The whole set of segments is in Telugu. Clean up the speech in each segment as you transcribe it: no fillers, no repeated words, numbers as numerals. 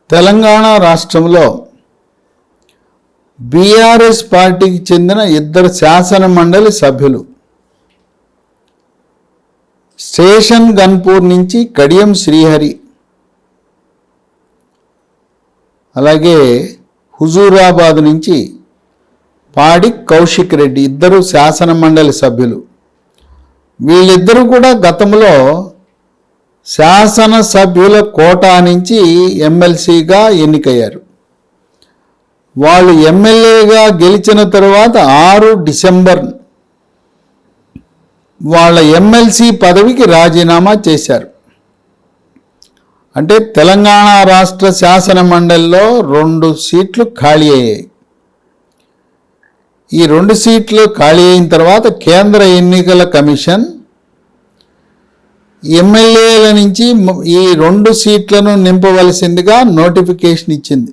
తెలంగాణ రాష్ట్రంలో బీఆర్ఎస్ పార్టీకి చెందిన 2 శాసన మండలి సభ్యులు స్టేషన్ గన్పూర్ నుంచి కడియం శ్రీహరి, అలాగే హుజూరాబాద్ నుంచి పాడి కౌశిక్ రెడ్డి 2 శాసన మండలి సభ్యులు. వీళ్ళిద్దరూ కూడా గతంలో శాసనసభ్యుల కోటా నుంచి ఎమ్మెల్సీగా ఎన్నికయ్యారు. వాళ్ళు ఎమ్మెల్యేగా గెలిచిన తరువాత 6 డిసెంబర్ వాళ్ళ ఎమ్మెల్సీ పదవికి రాజీనామా చేశారు. అంటే తెలంగాణ రాష్ట్ర శాసన మండలిలో 2 సీట్లు ఖాళీ అయ్యాయి. ఈ 2 సీట్లు ఖాళీ అయిన తర్వాత కేంద్ర ఎన్నికల కమిషన్ ఎమ్మెల్యేల నుంచి ఈ 2 సీట్లను నింపవలసిందిగా నోటిఫికేషన్ ఇచ్చింది.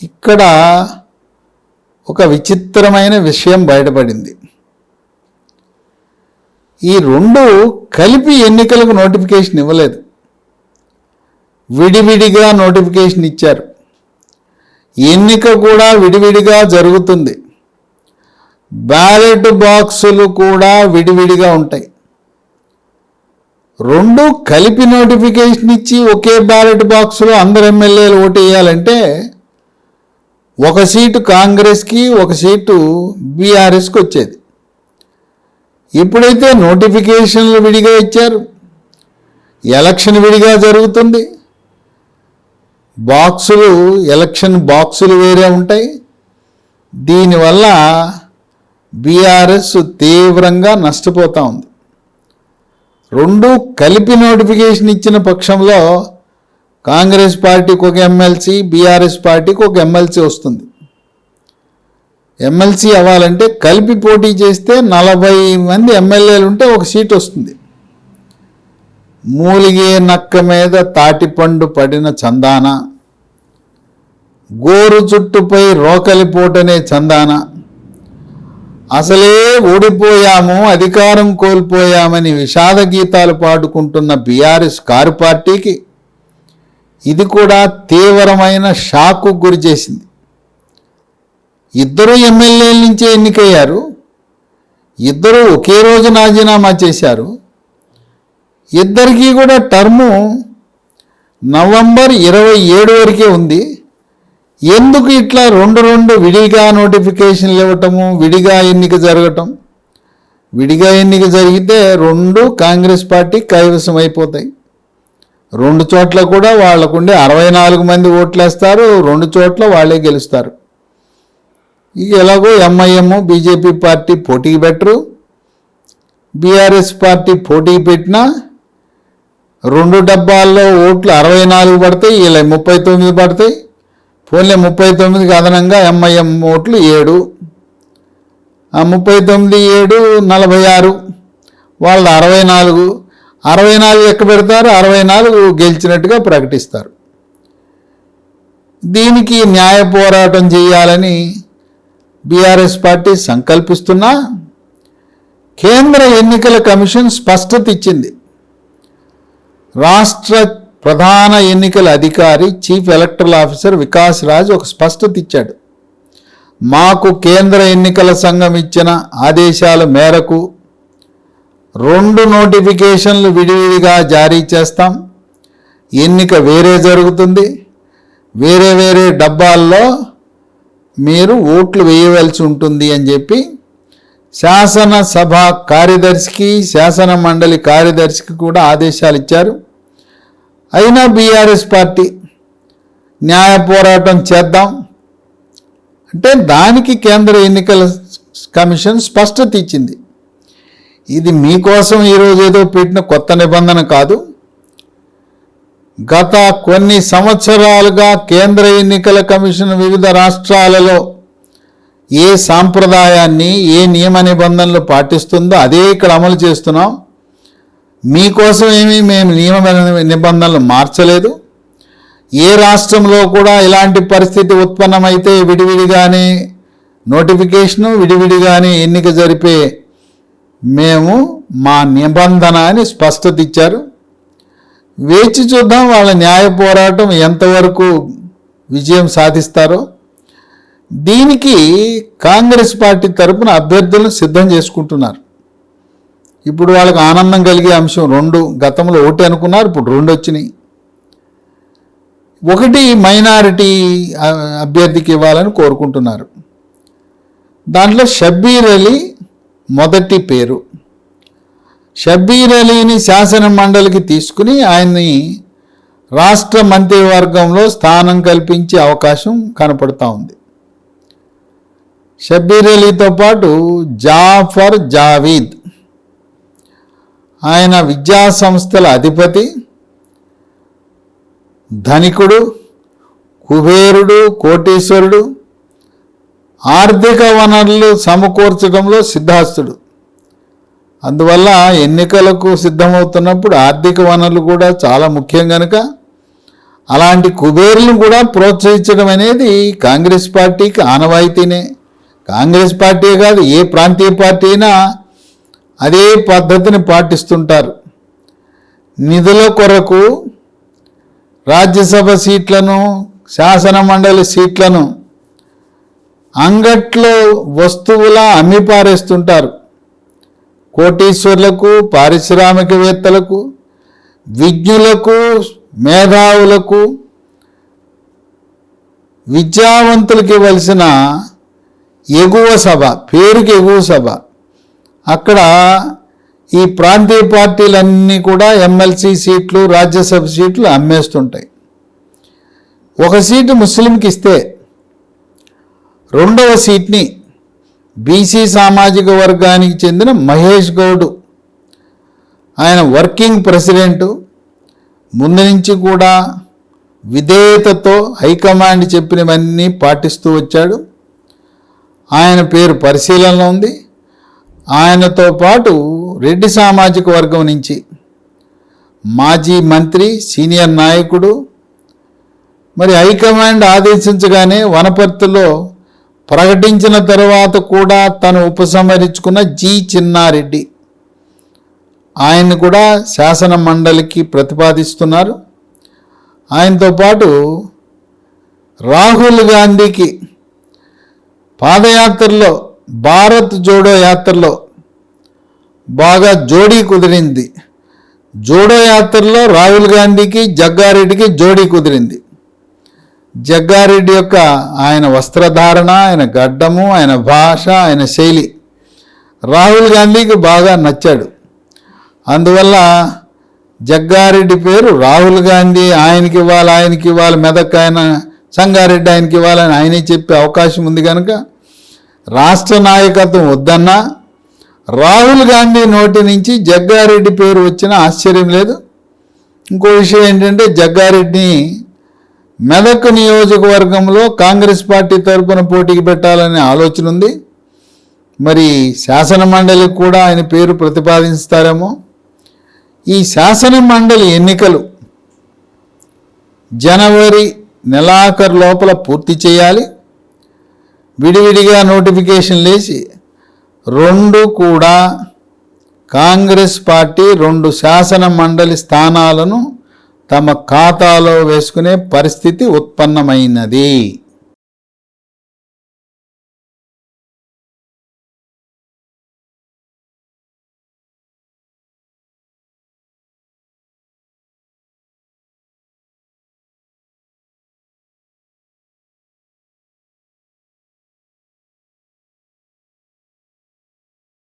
ఇక్కడ ఒక విచిత్రమైన విషయం బయటపడింది. ఈ 2 కలిపి ఎన్నికలకు నోటిఫికేషన్ ఇవ్వలేదు, విడివిడిగా నోటిఫికేషన్ ఇచ్చారు. ఎన్నిక కూడా విడివిడిగా జరుగుతుంది. బ్యాలెట్ బాక్సులు కూడా విడివిడిగా ఉంటాయి. 2 కలిపి నోటిఫికేషన్ ఇచ్చి ఒకే బ్యాలెట్ బాక్సులో అందరు ఎమ్మెల్యేలు ఓటు వేయాలంటే 1 సీటు కాంగ్రెస్కి 1 సీటు బీఆర్ఎస్కి వచ్చేది. ఎప్పుడైతే నోటిఫికేషన్లు విడిగా ఇచ్చారు, ఎలక్షన్ విడిగా జరుగుతుంది, ఎలక్షన్ బాక్సులు వేరే ఉంటాయి. దీనివల్ల బీఆర్ఎస్ తీవ్రంగా నష్టపోతూ ఉంది. 2 కలిపి నోటిఫికేషన్ ఇచ్చిన పక్షంలో కాంగ్రెస్ పార్టీకి 1 ఎమ్మెల్సీ, బీఆర్ఎస్ పార్టీకి 1 ఎమ్మెల్సీ వస్తుంది. ఎమ్మెల్సీ అవ్వాలంటే కలిపి పోటీ చేస్తే 40 మంది ఎమ్మెల్యేలు ఉంటే 1 సీట్ వస్తుంది. మూలిగే నక్క మీద తాటిపండు పడిన చందాన, గోరు చుట్టుపై రోకలిపోటనే చందాన, అసలే ఓడిపోయాము, అధికారం కోల్పోయామని విషాద గీతాలు పాడుకుంటున్న బీఆర్ఎస్ కారు పార్టీకి ఇది కూడా తీవ్రమైన షాకు గురి చేసింది. 2 ఎమ్మెల్యేల నుంచే ఎన్నికయ్యారు, 2 ఒకే రోజు రాజీనామా చేశారు. ఇద్దరికీ కూడా టర్ము నవంబర్ 27 వరకే ఉంది. ఎందుకు ఇట్లా 2 విడిగా నోటిఫికేషన్లు ఇవ్వటము, విడిగా ఎన్నిక జరగటం? విడిగా ఎన్నిక జరిగితే 2 కాంగ్రెస్ పార్టీ కైవసం అయిపోతాయి. 2 చోట్ల కూడా వాళ్ళకుండే 64 మంది ఓట్లేస్తారు, 2 చోట్ల వాళ్ళే గెలుస్తారు. ఇక ఎలాగో ఎంఐఎం బీజేపీ పార్టీ పోటీకి పెట్టరు, బీఆర్ఎస్ పార్టీ పోటీకి పెట్టినా 2 డబ్బాల్లో ఓట్లు 64 పడతాయి, ఇలా 39 పడతాయి. పోన్లే 39కి అదనంగా ఎంఐఎం ఓట్లు 7, 39 7 46, వాళ్ళు 64 ఎక్క పెడతారు, 64 గెలిచినట్టుగా ప్రకటిస్తారు. దీనికి న్యాయ పోరాటం చేయాలని బీఆర్ఎస్ పార్టీ సంకల్పిస్తున్నా కేంద్ర ఎన్నికల కమిషన్ స్పష్టత ఇచ్చింది. రాష్ట్ర ప్రధాన ఎన్నికల అధికారి chief electoral officer Vikas Raj ఒక స్పష్టత ఇచ్చాడు. మాకు కేంద్ర ఎన్నికల సంఘం ఇచ్చిన ఆదేశాల మేరకు 2 నోటిఫికేషన్లు విడివిడిగా జారీ చేస్తాం. ఎన్నిక వేరే జరుగుతుంది, వేరే డబ్బాల్లో మీరు ఓట్లు వేయవలసి ఉంటుంది అని చెప్పి శాసనసభ కార్యదర్శికి, శాసన మండలి కార్యదర్శికి కూడా ఆదేశాలు ఇచ్చారు. అయినా బీఆర్ఎస్ పార్టీ న్యాయ పోరాటం చేద్దాం అంటే దానికి కేంద్ర ఎన్నికల కమిషన్ స్పష్టత ఇచ్చింది. ఇది మీకోసం ఈరోజు ఏదో పెట్టిన కొత్త నిబంధన కాదు. గత కొన్ని సంవత్సరాలుగా కేంద్ర ఎన్నికల కమిషన్ వివిధ రాష్ట్రాలలో ఏ సాంప్రదాయాన్ని, ఏ నియమ నిబంధనలు పాటిస్తుందో అదే ఇక్కడ అమలు చేస్తున్నాం. మీకోసం మేము నియమ నిబంధనలు మార్చలేదు. ఏ రాష్ట్రంలో కూడా ఇలాంటి పరిస్థితి ఉత్పన్నమైతే విడివిడిగానే నోటిఫికేషను, విడివిడిగానే ఎన్నిక జరిపే మేము మా నిబంధన అని స్పష్టత ఇచ్చారు. వేచి చూద్దాం వాళ్ళ న్యాయ పోరాటం ఎంతవరకు విజయం సాధిస్తారో. దీనికి కాంగ్రెస్ పార్టీ తరపున అభ్యర్థులను సిద్ధం చేసుకుంటున్నారు. ఇప్పుడు వాళ్ళకి ఆనందం కలిగే అంశం 2, గతంలో 1 అనుకున్నారు, ఇప్పుడు 2 వచ్చినాయి. 1 మైనారిటీ అభ్యర్థికి ఇవ్వాలని కోరుకుంటున్నారు. దాంట్లో షబ్బీర్ అలీ మొదటి పేరు. షబ్బీర్ అలీని శాసన మండలికి తీసుకుని ఆయన్ని రాష్ట్ర మంత్రివర్గంలో స్థానం కల్పించే అవకాశం కనపడుతూ ఉంది. షబ్బీర్ అలీతో పాటు జాఫర్ జావీద్, ఆయన విద్యా సంస్థల అధిపతి, ధనికుడు, కుబేరుడు, కోటీశ్వరుడు, ఆర్థిక వనరులు సమకూర్చడంలో సిద్ధాస్తుడు. అందువల్ల ఎన్నికలకు సిద్ధమవుతున్నప్పుడు ఆర్థిక వనరులు కూడా చాలా ముఖ్యం కనుక అలాంటి కుబేరులను కూడా ప్రోత్సహించడం అనేది కాంగ్రెస్ పార్టీకి ఆనవాయితీనే. కాంగ్రెస్ పార్టీ కాదు, ఏ ప్రాంతీయ పార్టీ అయినా అదే పద్ధతిని పాటిస్తుంటారు. నిధుల కొరకు రాజ్యసభ సీట్లను, శాసన మండలి సీట్లను అంగట్లో వస్తువులా అమ్మిపారేస్తుంటారు. కోటీశ్వర్లకు, పారిశ్రామికవేత్తలకు, విజ్ఞులకు, మేధావులకు, విద్యావంతులకు ఇవ్వాల్సిన ఎగువ సభ, పేరుకి ఎగువ సభ, అక్కడ ఈ ప్రాంతీయ పార్టీలన్నీ కూడా ఎమ్మెల్సీ సీట్లు, రాజ్యసభ సీట్లు అమ్మేస్తుంటాయి. 1 సీటు ముస్లింకి ఇస్తే 2వ సీట్ని బీసీ సామాజిక వర్గానికి చెందిన మహేష్ గౌడ్, ఆయన వర్కింగ్ ప్రెసిడెంటు, ముందు నుంచి కూడా విధేయతతో హైకమాండ్ చెప్పినవన్నీ పాటిస్తూ వచ్చాడు. ఆయన పేరు పరిశీలనలో ఉంది. ఆయనతో పాటు రెడ్డి సామాజిక వర్గం నుంచి మాజీ మంత్రి, సీనియర్ నాయకుడు, మరి హైకమాండ్ ఆదేశించగానే వనపర్తిలో ప్రకటించిన తర్వాత కూడా తను ఉపసంహరించుకున్న జి చిన్నారెడ్డి, ఆయన్ని కూడా శాసన మండలికి ప్రతిపాదిస్తున్నారు. ఆయనతో పాటు రాహుల్ గాంధీకి పాదయాత్రలో, భారత్ జోడో యాత్రలో బాగా జోడీ కుదిరింది. జోడో యాత్రలో రాహుల్ గాంధీకి, జగ్గారెడ్డికి జోడీ కుదిరింది. జగ్గారెడ్డి యొక్క ఆయన వస్త్రధారణ, ఆయన గడ్డము, ఆయన భాష, ఆయన శైలి రాహుల్ గాంధీకి బాగా నచ్చాడు. అందువల్ల జగ్గారెడ్డి పేరు రాహుల్ గాంధీ ఆయనకి ఇవ్వాలి, మెదక్ ఆయన సంగారెడ్డి ఆయనకి ఇవ్వాలని ఆయనే చెప్పే అవకాశం ఉంది కనుక రాష్ట్ర నాయకత్వం వద్దన్నా రాహుల్ గాంధీ నోటి నుంచి జగ్గారెడ్డి పేరు వచ్చినా ఆశ్చర్యం లేదు. ఇంకో విషయం ఏంటంటే జగ్గారెడ్డిని మెదక్ నియోజకవర్గంలో కాంగ్రెస్ పార్టీ తరఫున పోటీకి పెట్టాలనే ఆలోచన ఉంది. మరి శాసన మండలికి కూడా ఆయన పేరు ప్రతిపాదిస్తారేమో. ఈ శాసన మండలి ఎన్నికలు జనవరి నెలాఖరు లోపల పూర్తి చేయాలి. విడివిడిగా నోటిఫికేషన్ లేచి 2 కూడా కాంగ్రెస్ పార్టీ 2 శాసన మండలి స్థానాలను తమ ఖాతాలో వేసుకునే పరిస్థితి ఉత్పన్నమైనది.